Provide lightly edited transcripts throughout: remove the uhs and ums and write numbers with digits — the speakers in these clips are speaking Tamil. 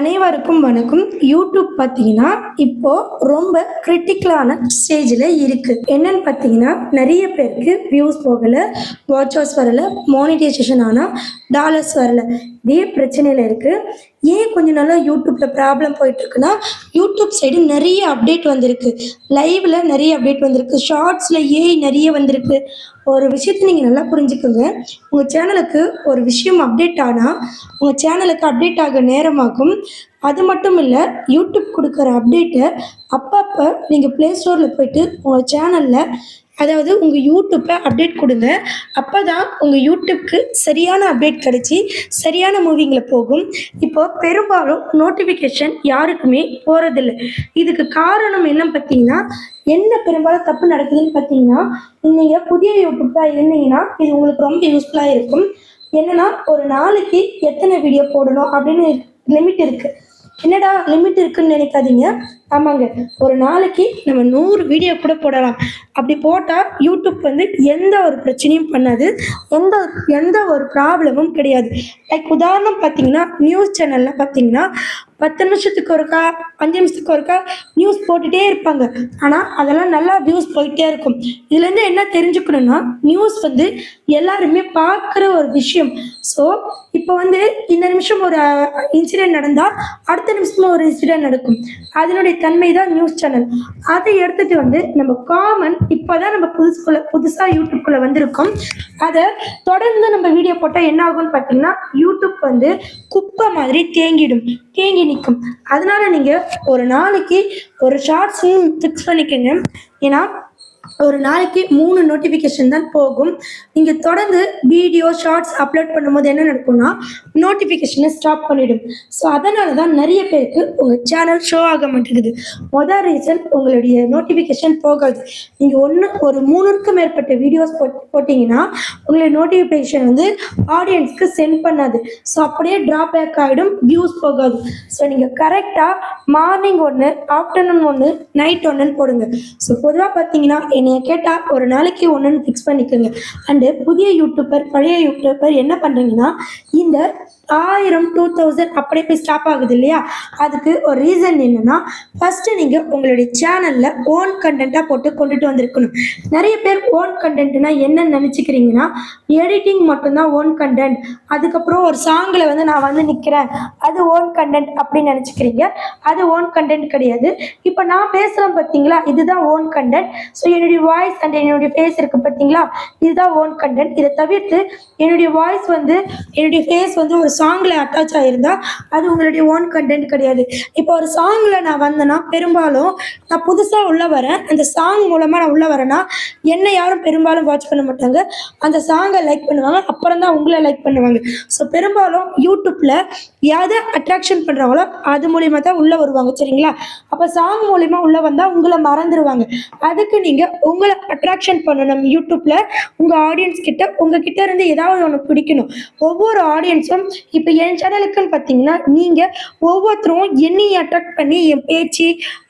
அனைவருக்கும் வணக்கம். யூடியூப் பார்த்தீங்கன்னா இப்போ ரொம்ப கிரிட்டிக்கலான ஸ்டேஜில் இருக்குது. என்னன்னு பார்த்தீங்கன்னா நிறைய பேருக்கு வியூஸ் போகலை, வாட்ச் ஹவர்ஸ் வரலை, மானிட்டைசேஷன் ஆனால் டாலர்ஸ் வரலை. இதே பிரச்சனையில் இருக்குது. ஏன் கொஞ்ச நாளாக யூடியூப்பில் ப்ராப்ளம் போயிட்டுருக்குன்னா, யூடியூப் சைடு நிறைய அப்டேட் வந்திருக்கு, லைவில் நிறைய அப்டேட் வந்திருக்கு, ஷார்ட்ஸில் நிறைய வந்திருக்கு. ஒரு விஷயத்தை நீங்கள் நல்லா புரிஞ்சுக்கோங்க. உங்கள் சேனலுக்கு ஒரு விஷயம் அப்டேட் ஆனால் உங்கள் சேனலுக்கு அப்டேட் ஆக நேரமாகும். அது மட்டும் இல்லை, யூடியூப் கொடுக்குற அப்டேட்டை அப்பப்போ நீங்கள் ப்ளே ஸ்டோரில் போயிட்டு உங்கள் சேனலில், அதாவது உங்கள் யூடியூப்பை அப்டேட் கொடுங்க. அப்போ தான் உங்கள் யூடியூப்க்கு சரியான அப்டேட் கிடச்சி சரியான மூவிங்கில் போகும். இப்போது பெரும்பாலும் நோட்டிஃபிகேஷன் யாருக்குமே போகிறதில்ல. இதுக்கு காரணம் என்னன்னு பார்த்தீங்கன்னா, என்ன பெரும்பாலும் தப்பு நடக்குதுன்னு பார்த்தீங்கன்னா, நீங்கள் புதிய யூடியூப்பாக இருந்தீங்கன்னா இது உங்களுக்கு ரொம்ப யூஸ்ஃபுல்லாக இருக்கும். என்னென்னா, ஒரு நாளைக்கு எத்தனை வீடியோ போடணும் அப்படின்னு லிமிட் இருக்குது. என்னடா லிமிட் இருக்குன்னு நினைக்காதீங்க. ஆமாங்க, ஒரு நாளைக்கு நம்ம 100 வீடியோ கூட போடலாம். அப்படி போட்டால் யூடியூப் எந்த ஒரு பிரச்சனையும் பண்ணாது, எந்த எந்த ஒரு ப்ராப்ளமும் கிடையாது. லைக் உதாரணம் பார்த்தீங்கன்னா, நியூஸ் சேனலில் பார்த்தீங்கன்னா 10 நிமிஷத்துக்கு ஒருக்கா 5 நிமிஷத்துக்கு ஒருக்கா நியூஸ் போட்டுகிட்டே இருப்பாங்க. ஆனால் அதெல்லாம் நல்லா வியூஸ் போயிட்டே இருக்கும். இதுலேருந்து என்ன தெரிஞ்சுக்கணுன்னா, நியூஸ் எல்லாருமே பார்க்குற ஒரு விஷயம். ஸோ இப்போ இந்த நிமிஷம் ஒரு இன்சிடென்ட் நடந்தால் அடுத்த நிமிஷமும் ஒரு இன்சிடென்ட் நடக்கும். அதனுடைய தன்மை தான் நியூஸ் சேனல். அதை எடுத்துகிட்டு நம்ம காமன் இப்போ தான் நம்ம புதுசாக யூடியூப்குள்ளே வந்திருக்கோம். அதை தொடர்ந்து நம்ம வீடியோ போட்டால் என்ன ஆகும்னு பார்த்தீங்கன்னா, யூடியூப் குப்பை மாதிரி தேங்கி நிற்கும். அதனால நீங்கள் ஒரு நாளைக்கு ஒரு ஷார்ட்ஸையும் ஃபிக்ஸ் பண்ணிக்கோங்க. ஏன்னா ஒரு நாளைக்கு 3 நோட்டிஃபிகேஷன் தான் போகும். நீங்கள் தொடர்ந்து வீடியோ ஷார்ட்ஸ் அப்லோட் பண்ணும்போது என்ன நடக்கும்னா, நோட்டிஃபிகேஷனை ஸ்டாப் பண்ணிவிடும். ஸோ அதனால தான் நிறைய பேருக்கு உங்கள் சேனல் ஷோ ஆக மாட்டேங்குது. மொதல் ரீசன், உங்களுடைய நோட்டிஃபிகேஷன் போகாது. நீங்கள் ஒரு 3க்கும் மேற்பட்ட வீடியோஸ் போட்டிங்கன்னா உங்களுடைய நோட்டிஃபிகேஷன் ஆடியன்ஸ்க்கு சென்ட் பண்ணாது. ஸோ அப்படியே ட்ராப் பேக் ஆகிடும், வியூஸ் போகாது. ஸோ நீங்கள் கரெக்டாக மார்னிங் 1, ஆஃப்டர்நூன் 1, நைட் 1 போடுங்க. ஸோ பொதுவாக பார்த்தீங்கன்னா, என்னைய கேட்டால் ஒரு நாளைக்கு 1 ஃபிக்ஸ் பண்ணிக்கோங்க. அண்டு புதிய யூடியூபர் பழைய யூடியூபர் என்ன பண்ணுறீங்கன்னா, இந்த 1000 2000 அப்படியே போய் ஸ்டாப் ஆகுது இல்லையா, அதுக்கு ஒரு ரீசன் என்னென்னா, ஃபஸ்ட்டு நீங்கள் உங்களுடைய சேனலில் ஓன் கண்டென்ட்டாக போட்டு கொண்டுட்டு வந்திருக்கணும். நிறைய பேர் ஓன் கண்டென்ட்னா என்னன்னு நினச்சிக்கிறீங்கன்னா, எடிட்டிங் மட்டும்தான் ஓன் கண்டென்ட், அதுக்கப்புறம் ஒரு சாங்கில் நான் நிற்கிறேன் அது ஓன் கண்டென்ட் அப்படின்னு நினச்சிக்கிறீங்க. அது ஓன் கண்டென்ட் கிடையாது. இப்போ நான் பேசுகிறேன் பார்த்தீங்களா, இதுதான் ஓன் கண்டென்ட். ஸோ என்னுடைய வாய்ஸ் அண்ட் என்னுடைய ஃபேஸ் இருக்குது பார்த்தீங்களா, இதுதான் ஓன் கண்டென்ட். இதை தவிர்த்து என்னுடைய வாய்ஸ் என்னுடைய ஃபேஸ் ஒரு சாங்கில் அட்டாச் ஆகிருந்தால் அது உங்களுடைய ஓன் கண்டென்ட் கிடையாது. இப்போ ஒரு சாங்கில் நான் வந்தேன்னா, பெரும்பாலும் நான் புதுசாக உள்ளே வரேன், அந்த சாங் மூலமாக நான் உள்ளே வரேன்னா என்னை யாரும் பெரும்பாலும் வாட்ச் பண்ண மாட்டாங்க, அந்த சாங்கை லைக் பண்ணுவாங்க, அப்புறம் தான் உங்களை லைக் பண்ணுவாங்க. ஸோ பெரும்பாலும் யூடியூப்பில் எதை அட்ராக்ஷன் பண்ணுறாங்களோ அது மூலிமா தான் உள்ளே வருவாங்க, சரிங்களா? அப்போ சாங் மூலிமா உள்ளே வந்தால் உங்களை மறந்துடுவாங்க. அதுக்கு நீங்கள் உங்களை அட்ராக்ஷன் பண்ணணும். யூடியூப்பில் உங்கள் ஆடியன்ஸ் கிட்ட உங்ககிட்ட இருந்து ஏதாவது ஒன்று பிடிக்கணும். ஒவ்வொரு ஆடியன்ஸும் இப்போ என் சேனலுக்குன்னு பார்த்தீங்கன்னா, நீங்கள் ஒவ்வொருத்தரும் என்னையை அட்ராக்ட் பண்ணி என் பேச்சு,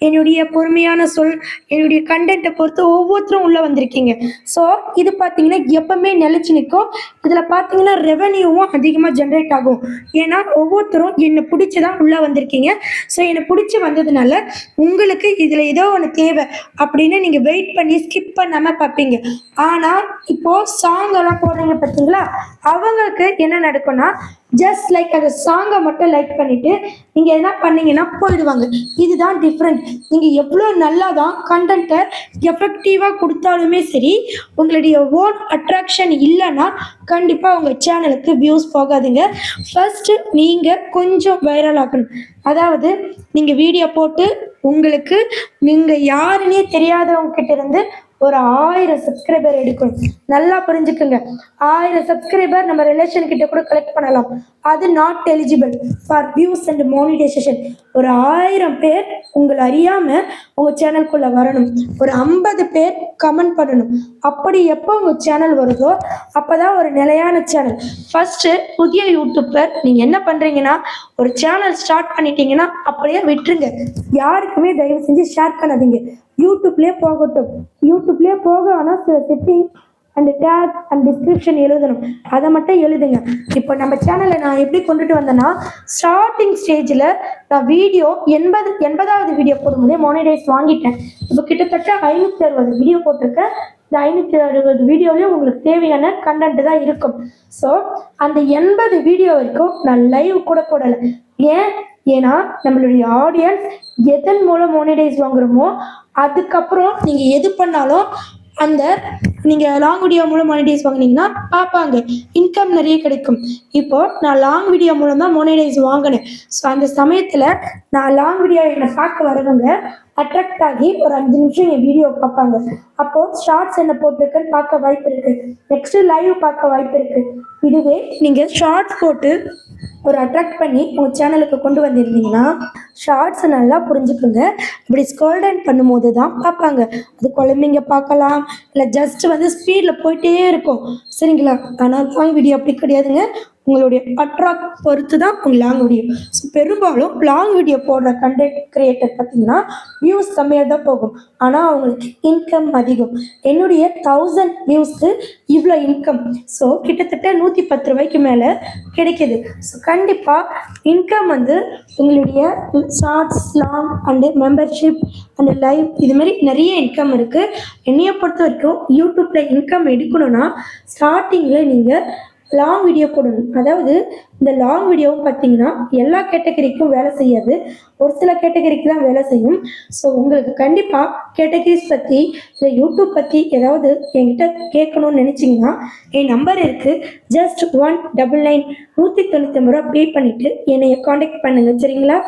என்னுடைய பொறுமையான சொல், என்னுடைய கண்டென்ட்டை பொறுத்து ஒவ்வொருத்தரும் உள்ளே வந்திருக்கீங்க. ஸோ இது பார்த்தீங்கன்னா எப்பவுமே நிலச்சி நிற்கும். இதில் பார்த்தீங்கன்னா ரெவன்யூவும் அதிகமாக ஜென்ரேட் ஆகும். ஏன்னா ஒவ்வொருத்தரும் என்னை பிடிச்சி தான் உள்ளே வந்திருக்கீங்க. ஸோ என்னை பிடிச்சி வந்ததுனால உங்களுக்கு இதில் ஏதோ ஒன்று தேவை அப்படின்னு நீங்கள் வெயிட் பண்ணி ஸ்கிப் பண்ணாமல் பார்ப்பீங்க. ஆனால் இப்போது சாங் எல்லாம் போடுறீங்க பார்த்தீங்களா, அவங்களுக்கு என்ன நடக்கும்னா, ஜஸ்ட் லைக் அந்த சாங்கை மட்டும் லைக் பண்ணிவிட்டு நீங்கள் என்ன பண்ணீங்கன்னா போயிடுவாங்க. இதுதான் டிஃப்ரெண்ட். நீங்கள் எவ்வளோ நல்லா தான் கண்டென்ட்டை எஃபெக்டிவாக கொடுத்தாலுமே சரி, உங்களுடைய ஓன் அட்ராக்ஷன் இல்லைன்னா கண்டிப்பாக உங்கள் சேனலுக்கு வியூஸ் போகாதுங்க. ஃபஸ்ட்டு நீங்கள் கொஞ்சம் வைரல் ஆகணும். அதாவது நீங்கள் வீடியோ போட்டு உங்களுக்கு நீங்கள் யாருன்னே தெரியாதவங்க கிட்ட இருந்து ஒரு 1000 சப்ஸ்கிரைபர் எடுக்கணும். நல்லா புரிஞ்சுக்குங்க. 1000 சப்ஸ்கிரைபர் நம்ம ரிலேஷன் கிட்ட கூட கலெக்ட் பண்ணலாம். அது not eligible for views and monetization. ஒரு 1000 பேர் உங்களை அறியாமல் உங்கள் சேனலுக்குள்ளே வரணும். ஒரு 50 பேர் கமெண்ட் பண்ணணும். அப்படி எப்போ உங்கள் சேனல் வருதோ அப்போ தான் ஒரு நிலையான சேனல். ஃபஸ்ட்டு புதிய யூடியூபர் நீங்கள் என்ன பண்ணுறீங்கன்னா, ஒரு சேனல் ஸ்டார்ட் பண்ணிட்டீங்கன்னா அப்படியே விட்டுருங்க. யாருக்குமே தயவு செஞ்சு ஷேர் பண்ணாதீங்க. யூடியூப்லேயே போகட்டும். யூடியூப்லேயே போக, ஆனால் சில setting and take and description எழுதணும். அதை மட்டும் எழுதுங்க. இப்போ நம்ம சேனலை நான் எப்படி கொண்டுட்டு வந்தேன்னா, ஸ்டார்டிங் ஸ்டேஜில் நான் வீடியோ 80வது வீடியோ போடும்போதே மானிடைஸ் வாங்கிட்டேன். இப்போ கிட்டத்தட்ட 560 வீடியோ போட்டிருக்கேன். இந்த 560 வீடியோலையும் உங்களுக்கு தேவையான கண்டென்ட் தான் இருக்கும். ஸோ அந்த 80 வீடியோ வரைக்கும் நான் லைவ் கூட போடலை. ஏன்னா நம்மளுடைய ஆடியன்ஸ் எதன் மூலம் மானிடைஸ் வாங்குறோமோ அதுக்கப்புறம் நீங்கள் எது பண்ணாலும் அந்த நீங்கள் லாங் வீடியோ மூலம் மானிடைஸ் வாங்கினீங்கன்னா பார்ப்பாங்க, இன்கம் நிறைய கிடைக்கும். இப்போது நான் லாங் வீடியோ மூலம் தான் மானிடைஸ் வாங்கினேன். ஸோ அந்த சமயத்தில் நான் லாங் வீடியோ என்னை பார்க்க வரவங்க அட்ராக்ட் ஆகி ஒரு 5 நிமிஷம் என் வீடியோ பார்ப்பாங்க. அப்போது ஷார்ட்ஸ் என்ன போட்டிருக்குன்னு பார்க்க வாய்ப்பு இருக்குது. நெக்ஸ்ட்டு லைவ் பார்க்க வாய்ப்பு இருக்குது. இதுவே நீங்கள் ஷார்ட்ஸ் போட்டு ஒரு அட்ராக்ட் பண்ணி உங்கள் சேனலுக்கு கொண்டு வந்திருந்தீங்கன்னா ஷார்ட்ஸை நல்லா புரிஞ்சுக்குங்க. இப்படி ஸ்க்ரோல் டவுன் பண்ணும்போது தான் பார்ப்பாங்க. அது குழந்தைங்க பார்க்கலாம், இல்லை ஜஸ்ட் ஸ்பீடில் போயிட்டே இருக்கும், சரிங்களா? ஆனால் லாங் வீடியோ அப்படி கிடையாதுங்க. உங்களுடைய அட்ராக்ட் பொறுத்து தான் உங்கள் லாங் வீடியோ. ஸோ பெரும்பாலும் லாங் வீடியோ போடுற கண்டென்ட் கிரியேட்டர் பார்த்தீங்கன்னா வியூஸ் கம்மியாக தான் போகும், ஆனால் அவங்களுக்கு இன்கம் அதிகம். என்னுடைய 1000 வியூஸ்க்கு இவ்வளோ இன்கம். ஸோ கிட்டத்தட்ட 110 ரூபாய்க்கு மேலே கிடைக்கிது. ஸோ கண்டிப்பாக இன்கம் உங்களுடைய shorts, long and membership and live இதுமாரி நிறைய இன்கம் இருக்குது. என்னையை பொறுத்த வரைக்கும் யூடியூப்பில் இன்கம் எடுக்கணும்னா ஸ்டார்டிங்கில் நீங்கள் லாங் வீடியோ போடணும். அதாவது இந்த லாங் வீடியோவும் பார்த்தீங்கன்னா எல்லா கேட்டகரிக்கும் வேலை செய்யாது, ஒரு சில கேட்டகரிக்கு தான் வேலை செய்யும். ஸோ உங்களுக்கு கண்டிப்பாக கேட்டகரிஸ் பற்றி இல்லை யூடியூப் பற்றி ஏதாவது என்கிட்ட கேட்கணும்னு நினச்சிங்கன்னா என் நம்பர் இருக்குது. ஜஸ்ட் 199 199 ரூபா பே பண்ணிவிட்டு என்னை காண்டாக்ட் பண்ணுங்கள், சரிங்களா?